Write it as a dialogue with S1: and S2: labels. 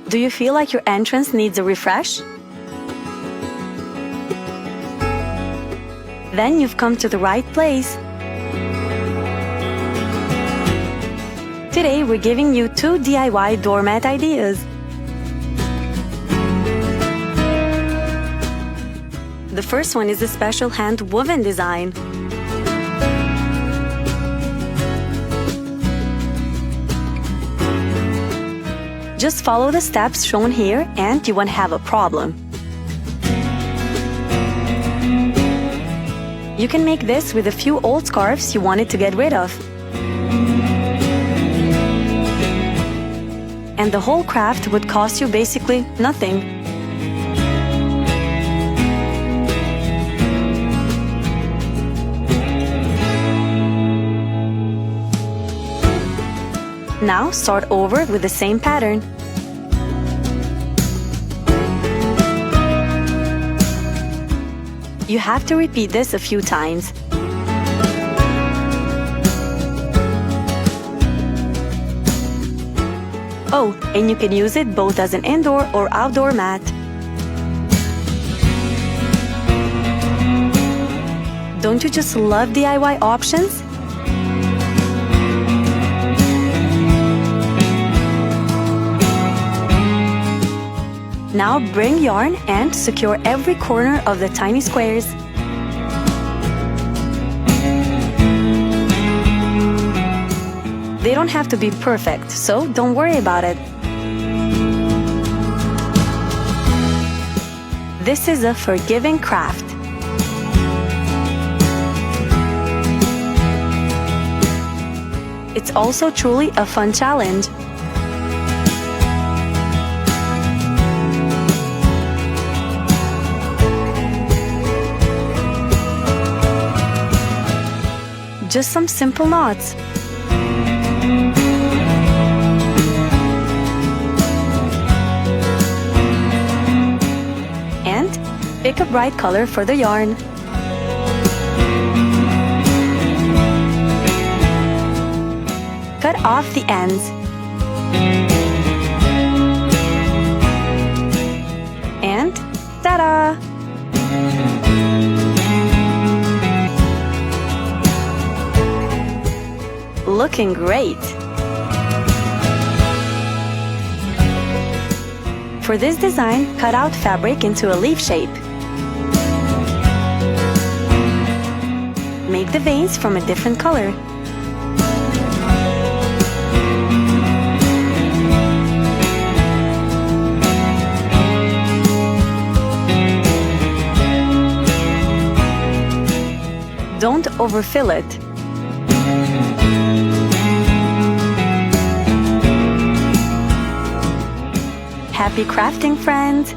S1: Do you feel like your entrance needs a refresh? Then you've come to the right place. Today we're giving you 2 DIY doormat ideas. The first one is a special hand-woven design. Just follow the steps shown here and you won't have a problem. You can make this with a few old scarves you wanted to get rid of. And the whole craft would cost you basically nothing. Now start over with the same pattern. You have to repeat this a few times. Oh, and you can use it both as an indoor or outdoor mat. Don't you just love DIY options? Now bring yarn and secure every corner of the tiny squares. They don't have to be perfect, so don't worry about it. This is a forgiving craft. It's also truly a fun challenge. Just some simple knots. And pick a bright color for the yarn. Cut off the ends. And ta-da! Looking great! For this design, cut out fabric into a leaf shape. Make the veins from a different color. Don't overfill it. Happy crafting, friends!